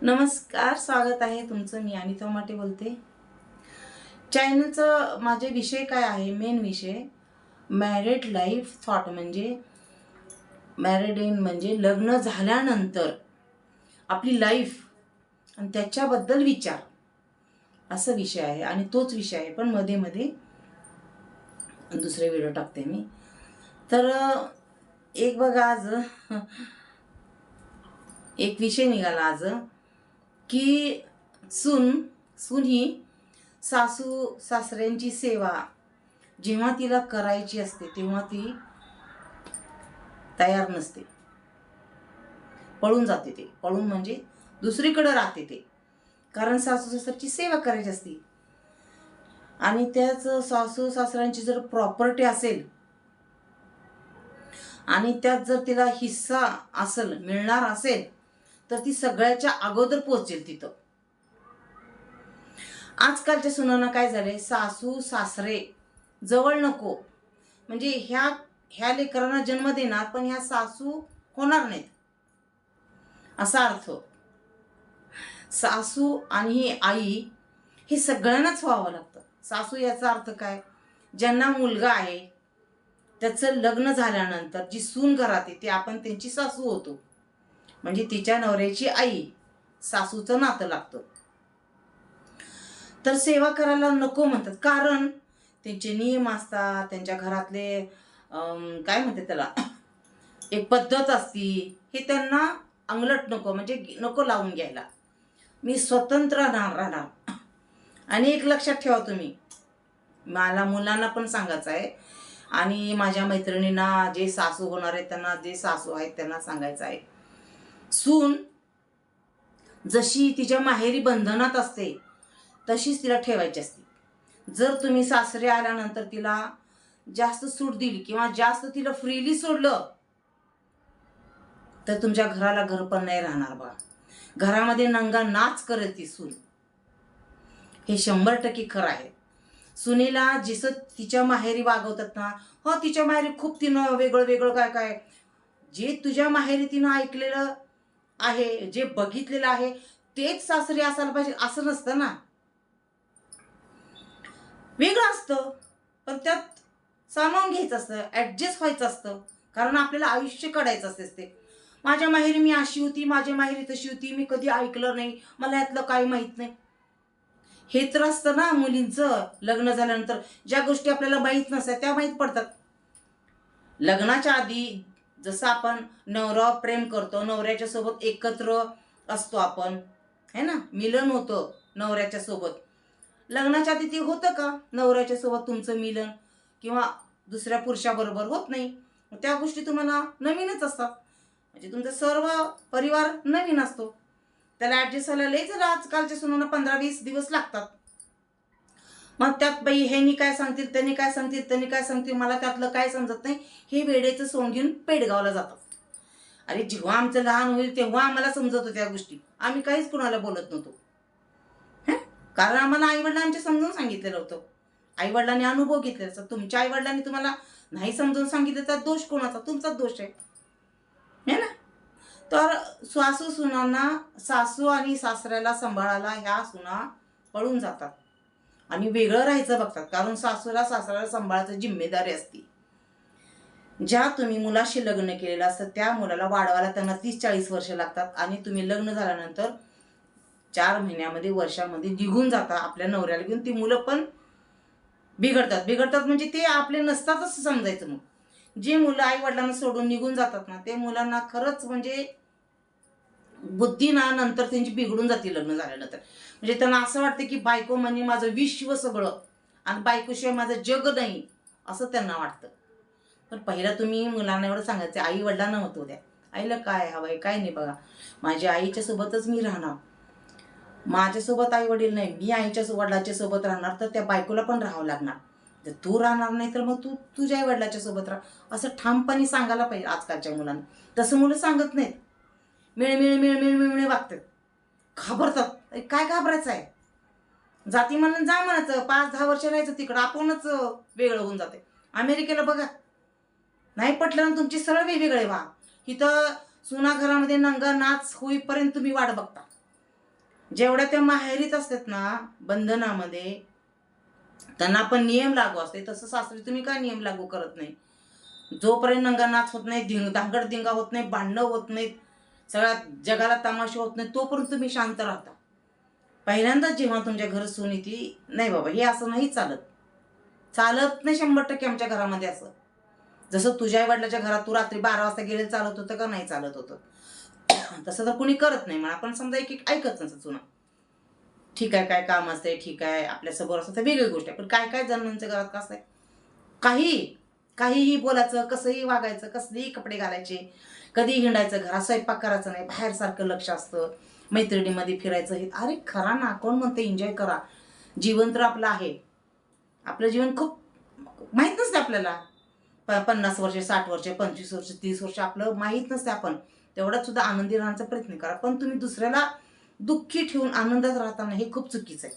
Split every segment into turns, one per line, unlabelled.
नमस्कार, स्वागत आहे तुमचं. मी अनिता माटे बोलते. चॅनलचं माझे विषय काय आहे, मेन विषय मॅरिड लाईफ थॉट, म्हणजे मॅरिड इन म्हणजे लग्न झाल्यानंतर आपली लाईफ आणि त्याच्याबद्दल विचार, असा विषय आहे. आणि तोच विषय आहे, पण मध्ये मध्ये दुसरे व्हिडिओ टाकते मी. तर एक बघा, आज एक विषय निघाला आज की सून ही सासू सासऱ्यांची सेवा जेव्हा तिला करायची असते तेव्हा ती तयार नसते, पळून जाते. ते पळून म्हणजे दुसरीकडे राहते ते, कारण सासू सासऱ्याची सेवा करायची असते. आणि त्याच सासू सासऱ्यांची जर प्रॉपर्टी असेल आणि त्यात जर तिला हिस्सा असेल, मिळणार असेल, तर ती सगळ्याच्या अगोदर पोहोचेल तिथं. आजकालच्या सुनांना काय झालंय, सासू सासरे जवळ नको, म्हणजे ह्या लेकरांना जन्म देणार पण ह्या सासू होणार नाहीत, असा अर्थ. सासू आणि ही आई हे सगळ्यांनाच व्हावं लागतं. सासू याचा अर्थ काय, ज्यांना मुलगा आहे त्याचं लग्न झाल्यानंतर जी सून घरात येते आपण त्यांची सासू होतो, म्हणजे तिच्या नवऱ्याची आई, सासूचं नातं लागतं. तर सेवा करायला नको म्हणतात, कारण त्यांचे नियम असतात, त्यांच्या घरातले काय म्हणते त्याला, एक पद्धत असती, हे त्यांना अंगलट नको, म्हणजे नको लावून घ्यायला. मी स्वतंत्र राहणार. आणि एक लक्षात ठेवा तुम्ही, मला मुलांना पण सांगायचं आहे आणि माझ्या मैत्रिणींना, जे सासू होणार आहेत त्यांना, जे सासू आहेत त्यांना सांगायचं आहे, सून जशी तिच्या माहेरी बंधनात असते तशीच तिला ठेवायची असते. जर तुम्ही सासरे आल्यानंतर तिला जास्त सूट दिली किंवा जास्त तिला फ्रीली सोडलं तर तुमच्या घराला घर पण नाही राहणार बा. घरामध्ये नंगा नाच करेल ती सून, हे 100% खरं आहे. सुनेला जसं तिच्या माहेरी वागवतात ना, हो तिच्या माहेरी खूप तिनं वेगळं वेगळं काय काय, जे तुझ्या माहेरी तिनं ऐकलेलं आहे, जे बघितलेलं आहे तेच सासरी असायला पाहिजे असं नसतं ना. वेगळं असतं, पण त्यात सामावून घ्यायचं असतं, ॲडजस्ट व्हायचं असतं, कारण आपल्याला आयुष्य काढायचं असते. माझ्या माहेरी मी अशी होती, माझ्या माहेरी तशी होती, मी कधी ऐकलं नाही, मला यातलं काही माहीत नाही, हे तर असतं ना मुलींचं. लग्न झाल्यानंतर ज्या गोष्टी आपल्याला माहीत नसतात त्या माहीत पडतात. लग्नाच्या आधी जसं आपण नवरा प्रेम करतो, नवऱ्याच्या सोबत एकत्र असतो आपण, है ना, मिलन होतं नवऱ्याच्या सोबत. लग्नाच्या आधी ते होतं का नवऱ्याच्या सोबत तुमचं मिलन, किंवा दुसऱ्या पुरुषाबरोबर होत नाही. त्या गोष्टी तुम्हाला नवीनच असतात, म्हणजे तुमचा सर्व परिवार नवीन असतो. त्याला ॲडजस्ट व्हायला लई जरा आजकालच्या सुनांना 15-20 दिवस लागतात. मग त्यात बाई ह्यांनी काय सांगतील, त्यांनी काय सांगतील, त्यांनी काय सांगतील, मला त्यातलं काय समजत नाही, हे वेडेचं सोंग घेऊन पेडगावला जातात. अरे जेव्हा आमचं लहान होईल तेव्हा आम्हाला समजत होत्या त्या गोष्टी, आम्ही काहीच कुणाला बोलत नव्हतो. कारण आम्हाला आईवडिलांचे समजून सांगितलेलं होतं, आईवडिलांनी अनुभव घेतलेला. तुमच्या आईवडिलांनी तुम्हाला नाही समजून सांगितलं तर दोष कोणाचा, तुमचाच दोष आहे, है ना. तर सासू सुनांना, सासू आणि सासऱ्याला सांभाळायला ह्या सुना पळून जातात आणि वेगळं राहायचं बघतात, कारण सासूला सासऱ्याला सांभाळायची जिम्मेदारी असते. ज्या तुम्ही मुलाशी लग्न केलेलं असतं त्या मुलाला वाढवायला त्यांना 30-40 वर्ष लागतात, आणि तुम्ही लग्न झाल्यानंतर 4 महिन्यामध्ये, वर्षामध्ये निघून जाता आपल्या नवऱ्याला घेऊन. ती मुलं पण बिघडतात म्हणजे ते आपले नसतात असं समजायचं. मग जे मुलं आई वडिलांना सोडून निघून जातात ना, ते मुलांना खरंच म्हणजे बुद्धी ना नंतर त्यांची बिघडून जाते लग्न झाल्यानंतर. म्हणजे त्यांना असं वाटतं की बायको म्हणजे माझं विश्व सगळं आणि बायकोशिवाय माझं जग नाही, असं त्यांना वाटतं. पण पहिला तुम्ही मुलांना एवढं सांगायचं, आई वडिलांना होतो द्या, आईला काय हवं आहे काय नाही बघा, माझ्या आईच्या सोबतच मी राहणार, माझ्यासोबत आई वडील नाही, मी आईच्या वडिलाच्या सोबत राहणार, तर त्या बायकोला पण राहावं लागणार. जर तू राहणार नाही तर मग तू तुझ्या आई वडिलाच्या सोबत राहा, असं ठामपणे सांगायला पाहिजे आजकालच्या मुलांना. तसं मुलं सांगत नाहीत, मिळमिळ वागतात, घाबरतात. काय घाबरायचं आहे, जाती म्हणून जा म्हणायचं, 5-10 वर्ष राहायचं तिकडं, आपणच वेगळं होऊन जाते. अमेरिकेला बघा, नाही पटलं ना तुमची सरळ वेगवेगळे व्हा, इथं सुना घरामध्ये नंगा नाच होईपर्यंत तुम्ही वाट बघता. जेवढ्या त्या माहेरीत असतात ना बंधनामध्ये, त्यांना पण नियम लागू असते, तसं सासरी तुम्ही काय नियम लागू करत नाही. जोपर्यंत नंगानाच होत नाही, धांगडधिंगा होत नाही, भांडणं होत नाहीत, सगळ्या जगाला तमाशा होत नाही, तोपर्यंत तुम्ही शांत राहता. पहिल्यांदाच जेव्हा तुमच्या घर सून येते, नाही बाबा हे असं नाही चालत. चालत नाही 100% आमच्या घरामध्ये असं. जसं तुझ्या आई वडिलाच्या घरात तू रात्री 12 वाजता गेले चालत होतं का नाही चालत होतं, तसं तर कुणी करत नाही. म्हणा आपण समजा एक ऐकत नसतं चुना, ठीक आहे काय काम असते, ठीक आहे आपल्यासमोर असतं तर वेगळी गोष्ट आहे. पण काय काय जणांच्या घरात कसं आहे, काहीही बोलायचं, कसंही वागायचं, कसलेही कपडे घालायचे, कधी हिंडायचं, घरात स्वयंपाक करायचं नाही, बाहेर सारखं लक्ष असतं, मैत्रिणीमध्ये फिरायचं. हे अरे खरा ना, कोण म्हणते एन्जॉय करा, जीवन तर आपलं आहे. आपलं जीवन खूप माहीत नसतं आपल्याला. 50 वर्ष, 60 वर्ष, 25 वर्ष, 30 वर्ष आपलं माहीत नसते. आपण तेवढाच सुद्धा आनंदी राहण्याचा प्रयत्न करा. पण तुम्ही दुसऱ्याला दुःखी ठेवून आनंदात राहताना हे खूप चुकीचं आहे.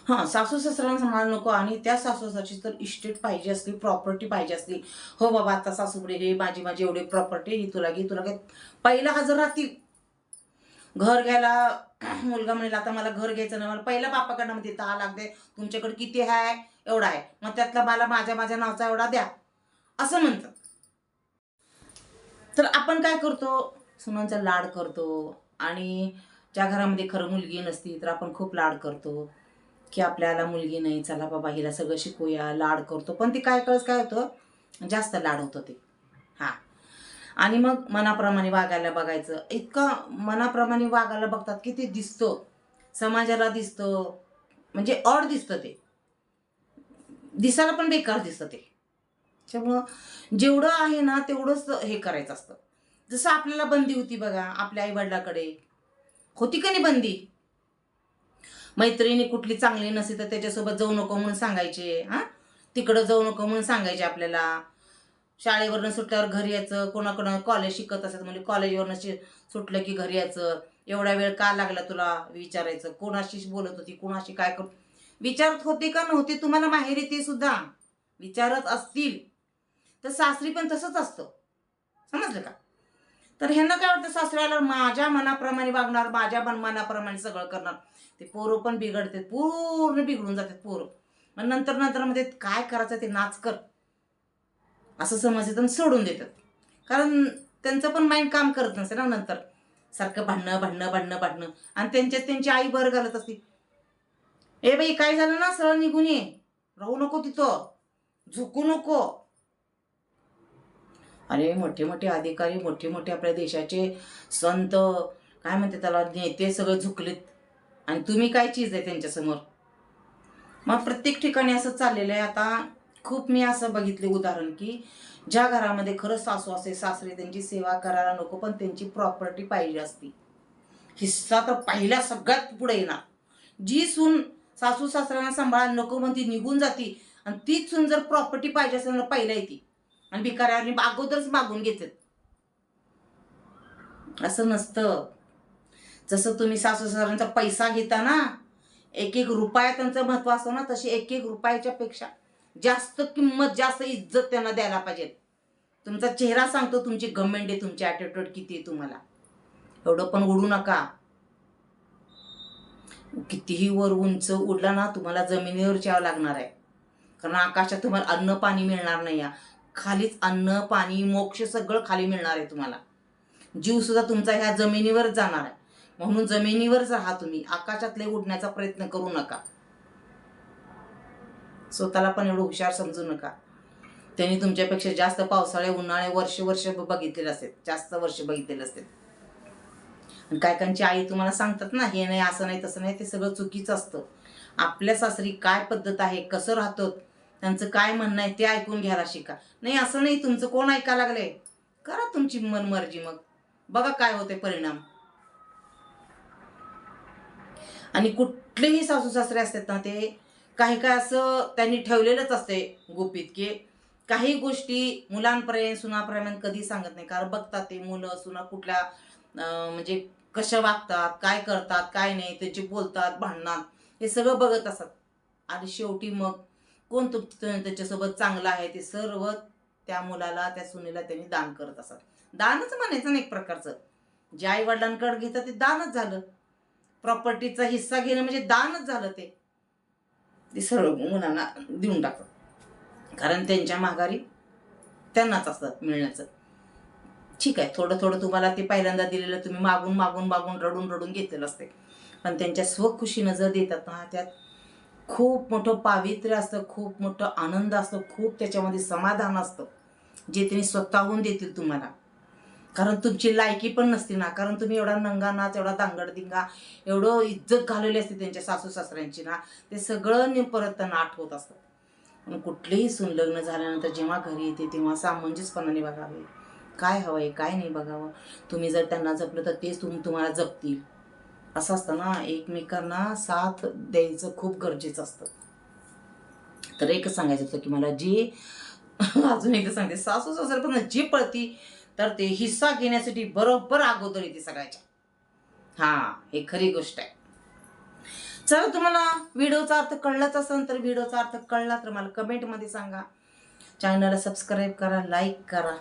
हां, सासू सासऱ्यांना सांभाळू नको. आणि त्या सासू सासऱ्याची तर इस्टेट पाहिजे असली, प्रॉपर्टी पाहिजे असली, हो बाबा आता सासूकडे हे माझी माझी एवढी प्रॉपर्टी, ही तुला घे, तुला घे, पहिला हजर राहतील. घर घ्यायला मुलगा म्हणेल आता मला घर घ्यायचं नाही, मला पहिला बापाकडनं म्हणते 10 लाख दे, तुमच्याकडे किती आहे, एवढा आहे, मग त्यातला मला माझ्या नावचा एवढा द्या, असं म्हणतात. तर आपण काय करतो, सुनांचा लाड करतो. आणि ज्या घरामध्ये खरं मुलगी नसती तर आपण खूप लाड करतो, की आपल्याला मुलगी नाही, चला बाबा हिला सगळं शिकूया, लाड करतो. पण ती काय होतं, जास्त लाड होतं ते. हां. आणि मग मनाप्रमाणे वागायला बघायचं. इतकं मनाप्रमाणे वागायला बघतात की ते दिसतं, समाजाला दिसतं, म्हणजे ऑड दिसतं ते, दिसायला पण बेकार दिसतं ते. त्यामुळं जेवढं आहे ना तेवढंच हे करायचं असतं. जसं आपल्याला बंदी होती बघा, आपल्या आईवडिलाकडे होती का नाही बंदी. मैत्रिणी कुठली चांगली नसती तर त्याच्यासोबत जाऊ नको म्हणून सांगायचे, हां, तिकडं जाऊ नको म्हणून सांगायचे आपल्याला. शाळेवरनं सुटल्यावर घरी यायचं, कोणाकडं कॉलेज शिकत असत म्हणजे कॉलेजवरनं सुटलं की घरी यायचं, एवढा वेळ का लागला तुला विचारायचं, कोणाशी बोलत होती, कोणाशी काय कर विचारत होते का नव्हते तुम्हाला माहेरी, ते सुद्धा विचारत असतील. तर सासरी पण तसंच असतं, समजलं का. तर ह्यांना काय वाटतं, सासऱ्याला माझ्या मनाप्रमाणे वागणार, माझ्या मनाप्रमाणे सगळं करणार. ते पोरं पण बिघडतात, पूर्ण बिघडून जातात पोरं. मग नंतर मध्ये काय करायचं ते नाच कर असं समजतात सोडून देतात. कारण त्यांचं पण माइंड काम करत नसेल ना. नंतर सारखं भांडणं आणि त्यांच्यात त्यांची आई बर घालत असते, ए बाई काय झालं ना, सरळ निघून ये, राहू नको तिथं, झुकू नको. अरे मोठे मोठे अधिकारी, मोठे मोठे आपल्या देशाचे संत, काय म्हणते त्याला, नेते सगळे झुकलेत. आणि तुम्ही काय चीज आहे त्यांच्यासमोर. मग प्रत्येक ठिकाणी असं चाललेलं आहे आता. खूप मी असं बघितले उदाहरण, की ज्या घरामध्ये खरंच सासू असे, सासरे त्यांची सेवा करायला नको पण त्यांची प्रॉपर्टी पाहिजे असती, हिस्सा तर पहिल्या सगळ्यात पुढे येणार. जी सून सासू सासऱ्यांना सांभाळायला नको म्हणती निघून जाती, आणि तीच सून जर प्रॉपर्टी पाहिजे असेल तर पहिल्या येते आणि भिकाऱ्यावरनी अगोदरच मागून घेतात. असं नसतं. जसं तुम्ही सासू सासऱ्यांचा पैसा घेता ना, एक एक रुपया त्यांचं महत्व असतं ना, तशी एक एक रुपयाच्या पेक्षा जास्त किंमत, जास्त इज्जत त्यांना द्यायला पाहिजे. तुमचा चेहरा सांगतो तुमची घमंड आहे, तुमची ॲटिट्यूड किती आहे तुम्हाला. एवढं पण उडू नका. कितीही वर उंच उडला ना तुम्हाला जमिनीवर यावं लागणार आहे. कारण आकाशात तुम्हाला अन्न पाणी मिळणार नाही. खालीच अन्न पाणी मोक्ष सगळं खाली मिळणार आहे तुम्हाला. जीव सुद्धा तुमचा ह्या जमिनीवर जाणार आहे. म्हणून जमिनीवरच राहा तुम्ही, आकाशातले उडण्याचा प्रयत्न करू नका. स्वतःला पण एवढं हुशार समजू नका. त्यांनी तुमच्यापेक्षा जास्त पावसाळे उन्हाळे वर्ष बघितलेले असतात, जास्त वर्ष बघितलेले असतात. आणि कायकांची आई तुम्हाला सांगतात ना, हे नाही असं नाही तसं नाही, ते सगळं चुकीचं असतं. आपल्या सासरी काय पद्धत आहे, कसं राहतो, त्यांचं काय म्हणणं आहे ते ऐकून घ्यायला शिका. नाही असं नाही, तुमचं कोण ऐकायला लागलंय, करा तुमची मनमर्जी, मग बघा काय होते परिणाम. आणि कुठलेही सासू सासरे असतात ना, ते काही काय असं त्यांनी ठेवलेलंच असते गुपित, की काही गोष्टी मुलांपर्यंत सुनापर्यंत कधी सांगत नाही. कारण बघतात ते मुलं सुना कुठल्या म्हणजे कशा वागतात, काय करतात, काय नाही, त्याचे बोलतात, भांडणार, हे सगळं बघत असतात. आणि शेवटी मग कोण त्याच्यासोबत चांगला आहे ते सर्व त्या मुलाला, त्या सुनेला त्यांनी दान करत असतात. दानच म्हणायचं ना एक प्रकारचं. जे आई वडिलांकडे घेतात ते दानच झालं. प्रॉपर्टीचा हिस्सा घेणं म्हणजे दानच झालं. ते सरळ मुलांना देऊन टाकतात, कारण त्यांच्या माघारी त्यांनाच असतं मिळण्याचं. ठीक आहे, थोडं थोडं तुम्हाला ते पहिल्यांदा दिलेलं तुम्ही मागून मागून मागून रडून रडून घेतलेलं असते, पण त्यांच्या स्वखुशीनं जर देतात ना, त्यात खूप मोठं पावित्र्य असतं, खूप मोठं आनंद असतो, खूप त्याच्यामध्ये समाधान असतं, जे त्यांनी स्वतःहून देतील तुम्हाला. कारण तुमची लायकी पण नसते ना, कारण तुम्ही एवढा नंगा नाच, एवढा दांगडदिंगा, एवढं इज्जत घालवली असते त्यांच्या सासू सासऱ्यांची ना, ते सगळं परत त्यांना आठवत असतं. पण कुठलेही सून लग्न झाल्यानंतर जेव्हा घरी येते तेव्हा सामंजस्यपणाने बघावे, काय हवंय काय नाही बघावं. तुम्ही जर त्यांना जपलं तर तेच तुम्हाला जपतील, असं असतं ना. एकमेकांना साथ द्यायचं खूप गरजेचं असतं. तर एकच सांगायचं होतं की मला जे अजून एकच सांगते, सासू सासरे पण जी पळती तर ते हिस्सा घेण्यासाठी बरोबर अगोदर येते सगळ्याच्या. हा, हे खरी गोष्ट आहे. चला, तुम्हाला व्हिडिओचा अर्थ कळलाच असेल तर व्हिडिओचा अर्थ कळला तर मला कमेंटमध्ये सांगा. चॅनलला सबस्क्राईब करा, लाईक करा.